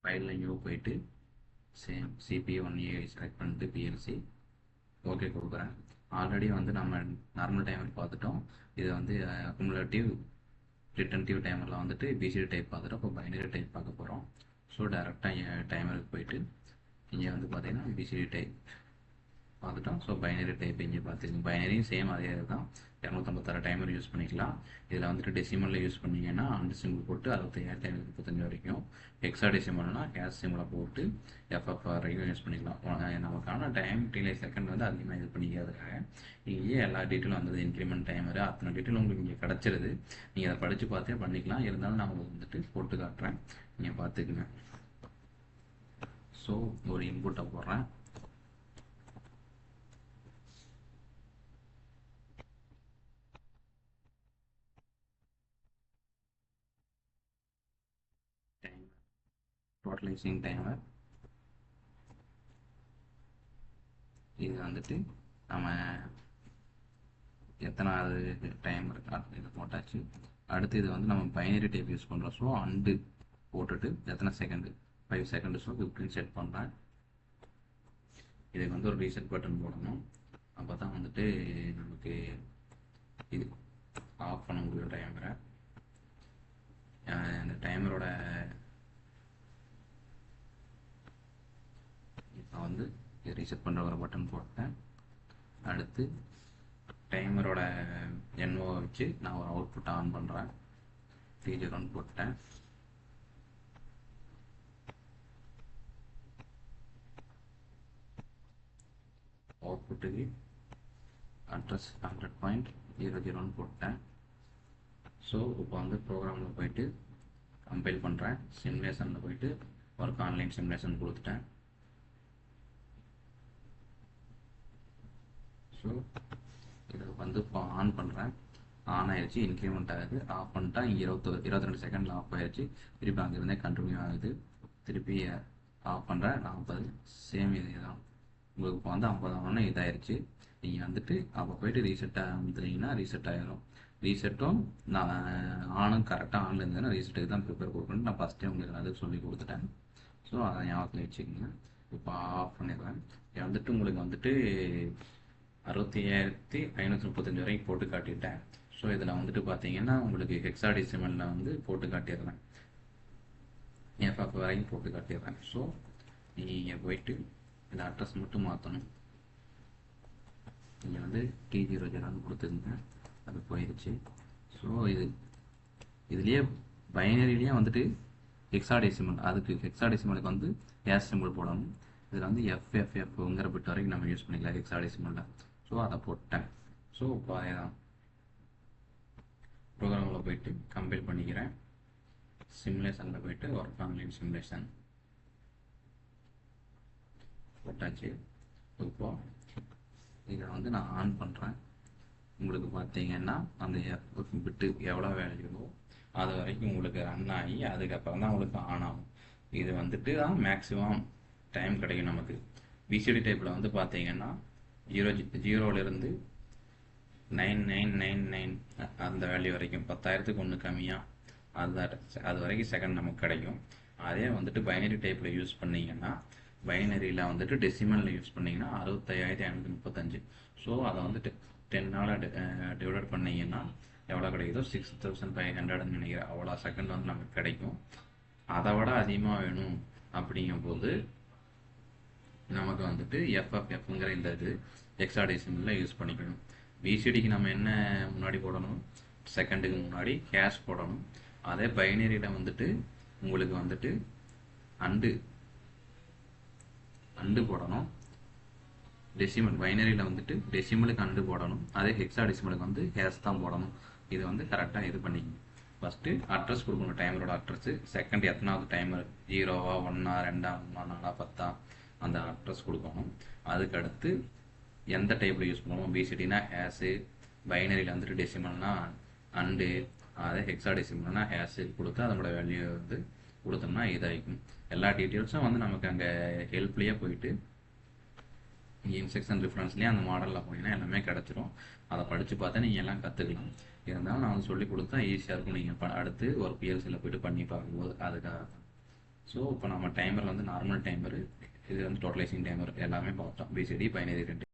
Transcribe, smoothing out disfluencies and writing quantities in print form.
ஃபைலில் நியூ போயிட்டு same CPU1A select பண்ணிட்டு PLC ஓகே கொடுக்குறேன். ஆல்ரெடி வந்து நம்ம நார்மல் டைமர் பார்த்துட்டோம். இது வந்து அக்குமுலேட்டிவ் ரிட்டன்டிவ் டைமரில் வந்துட்டு BCD டைப் பார்த்துட்டோம். இப்போ பைனரி டைப் பார்க்க போகிறோம். ஸோ டேரெக்டாக டைமருக்கு போயிட்டு இங்கே வந்து பார்த்தீங்கன்னா BCD டைப் பார்த்துட்டோம். ஸோ பைனரி டைப் இங்கே பார்த்துக்கோங்க. பைனரியும் சேம் அதே தான். 256 டைமர் யூஸ் பண்ணிக்கலாம். இதில் வந்துட்டு டெசிமலில் யூஸ் பண்ணிங்கன்னா அந்த சிம்பிள் போட்டு 6535 வரைக்கும், ஹெக்ஸா டெசிமல்னா கேஸ் சிம்பிளை போட்டு FF வரைக்கும் யூஸ் பண்ணிக்கலாம். நமக்கான டைம் டிலே செகண்ட் வந்து அதிகமாக இது பண்ணிக்கிறதுக்காக இங்கேயே எல்லா டீட்டெயிலும் வந்தது. இன்க்ரிமெண்ட் டைமரு அத்தனை டீட்டெயில் உங்களுக்கு இங்கே கிடச்சிருது. நீங்கள் அதை படித்து பார்த்தே பண்ணிக்கலாம். இருந்தாலும் நான் உங்களுக்கு வந்துட்டு போட்டு காட்டுறேன், நீங்கள் பார்த்துக்குங்க. ஸோ ஒரு இன்புட்டை போடுறேன். டோட்டலைசிங் டைமர் இது வந்துட்டு நம்ம எத்தனாவது டைமர் இது போட்டாச்சு. அடுத்து இது வந்து நம்ம பைனரி டைப் யூஸ் பண்ணுறோம். ஸோ அண்டு போட்டுட்டு எத்தனை செகண்டு 5 செகண்டு, ஸோ 15 செட் பண்ணுறேன். இதுக்கு வந்து ஒரு ரீசெட் பட்டன் போடணும். அப்போ தான் வந்துட்டு நமக்கு இது ஆஃப் பண்ண முடியும் டைமரை. இந்த டைமரோட இப்போ வந்து ரீசெட் பண்ணுற ஒரு பட்டன் போட்டேன். அடுத்து டைமரோட NO வச்சு நான் ஒரு அவுட்புட் ஆன் பண்ணுறேன். T0 போட்டேன். அவுட்புட்டுக்கு அட்ரஸ் 100.00 போட்டேன். ஸோ இப்போ வந்து ப்ரோக்ராமில் போயிட்டு கம்பைல் பண்ணுறேன். சிமுலேஷனில் போயிட்டு ஒர்க் ஆன்லைன் சிமுலேஷன் கொடுத்துட்டேன். ஸோ இதை வந்து இப்போ ஆன் பண்ணுறேன். ஆன் ஆயிடுச்சு, இன்க்ரிமெண்ட் ஆகுது. ஆஃப் பண்ணிட்டா இங்கே 22 செகண்டில் ஆஃப் ஆயிடுச்சு. திருப்பி அங்கேருந்தே கண்டினியூ ஆகுது. திருப்பி ஆஃப் பண்ணுறேன். 40 சேம் இதே தான். உங்களுக்கு இப்போ வந்து 50 ஆனோன்னா இதாகிடுச்சு. நீங்கள் வந்துட்டு அப்போ போயிட்டு ரீசெட் வந்துட்டீங்கன்னா ரீசெட் ஆகிடும். ரீசெட்டும் நான் ஆனும் கரெக்டாக ஆனில் இருந்ததுன்னா ரீசெட்டுக்கு தான் ப்ரிப்பேர் கொடுக்கணும். நான் ஃபஸ்ட்டே உங்களுக்கு அதுக்கு சொல்லி கொடுத்துட்டேன். ஸோ அதை ஞாபகத்தில் வச்சுக்கோங்க. இப்போ ஆஃப் பண்ணிடுறேன். வந்துட்டு உங்களுக்கு வந்துட்டு 6535 வரைக்கும் போட்டு காட்டிட்டேன். ஸோ இதில் வந்துட்டு பார்த்தீங்கன்னா உங்களுக்கு ஹெக்ஸாடெசிமலில் வந்து போட்டு காட்டிடுறேன். FF வரைக்கும் போட்டு காட்டிடுறேன். ஸோ நீங்கள் போயிட்டு இந்த அட்ரஸ் மட்டும் மாற்றணும். நீங்கள் வந்து T00 கொடுத்துருங்க, அது போயிடுச்சு. ஸோ இதுலேயே பைனரிலேயே வந்துட்டு ஹெக்ஸாடெசிமல், அதுக்கு ஹெக்ஸாடெசிமலுக்கு வந்து கேஸ் சிம்பிள் போடணும். இதில் வந்து FFFங்கிற பிட் வரைக்கும் நம்ம யூஸ் பண்ணிக்கலாம் ஹெக்ஸாடெசிமலில். ஸோ அதை போட்டேன். ஸோ இப்போ அதே தான் ப்ரோக்ராமில் போயிட்டு கம்பைல் பண்ணிக்கிறேன். சிமுலேஷனில் போயிட்டு ஒர்க் ஆன்லைன் சிமுலேஷன் போட்டாச்சு. இப்போ இதை வந்து நான் ஆன் பண்ணுறேன். உங்களுக்கு பார்த்தீங்கன்னா அந்த பிட்டு எவ்வளோ வேல்யூவோ அது வரைக்கும் உங்களுக்கு ரன் ஆகி அதுக்கப்புறம் தான் உங்களுக்கு ஆன் ஆகும். இது வந்துட்டு தான் மேக்ஸிமம் டைம் கிடைக்கும் நமக்கு. BCD டைப்பில் வந்து பார்த்தீங்கன்னா 0லேருந்து 9999 அந்த வேல்யூ வரைக்கும் 10,000க்கு ஒன்று கம்மியாக அது வரைக்கும் செகண்ட் நமக்கு கிடைக்கும். அதே வந்துட்டு பைனரி டைப்பில் யூஸ் பண்ணிங்கன்னா, பைனரியில் வந்துட்டு டெசிமலில் யூஸ் பண்ணிங்கன்னா 65,535. ஸோ அதை வந்துட்டு 10ஆல் டிவைட் பண்ணிங்கன்னா எவ்வளோ கிடைக்குதோ 6500 நினைக்கிறேன். அவ்வளோ செகண்ட் வந்து நமக்கு கிடைக்கும். அதை விட அதிகமாக வேணும் அப்படிங்கும்போது நமக்கு வந்துட்டு FFFங்கிற இந்த இது ஹெக்ஸாடெசிமலில் யூஸ் பண்ணிக்கணும். BCDக்கு நம்ம என்ன முன்னாடி போடணும், செகண்டுக்கு முன்னாடி கேஷ் போடணும். அதே பைனரியில் வந்துட்டு உங்களுக்கு வந்துட்டு அண்டு போடணும். டெசிமல் பைனரியில் வந்துட்டு டெசிமலுக்கு அண்டு போடணும். அதே ஹெக்ஸாடெசிமலுக்கு வந்து கேஷ் தான் போடணும். இது வந்து கரெக்டாக இது பண்ணிக்கணும். ஃபஸ்ட்டு அட்ரஸ் கொடுக்கணும், டைமரோட அட்ரஸு. செகண்ட் எத்தனாவது டைமர், 0வா 1ஆ 2ஆ 3ஆ 4ஆ 10ஆ அந்த அட்ரஸ் கொடுக்கணும். அதுக்கடுத்து எந்த டைப்பில் யூஸ் பண்ணுவோம், BCDனா ஹேஷு, பைனரியில் வந்துட்டு டெசிமல்னா அண்டு, அதே ஹெக்ஸாடெசிமல்னா ஹேஷு கொடுத்து அதனோட வேல்யூ வந்து கொடுத்தோம்னா இதாகிக்கும். எல்லா டீட்டெயில்ஸும் வந்து நமக்கு அங்கே ஹெல்ப்லேயே போயிட்டு இன்ஸ்ட்ரக்ஷன் ரெஃபரன்ஸ்லேயே அந்த மாடலில் போனீங்கன்னா எல்லாமே கிடச்சிரும். அதை படித்து பார்த்தா நீங்கள் எல்லாம் கற்றுக்கலாம். இருந்தாலும் நான் வந்து சொல்லி கொடுத்தா ஈஸியாக இருக்கும். நீங்கள் அடுத்து ஒரு PLCயில் போய்ட்டு பண்ணி பார்க்கும்போது அதுக்காக. ஸோ இப்போ நம்ம டைமர் வந்து நார்மல் டைமரு, இது வந்து டோட்டலைசிங் டைமர் எல்லாமே பார்த்தோம். பிசிடி பைனரி ரெண்டு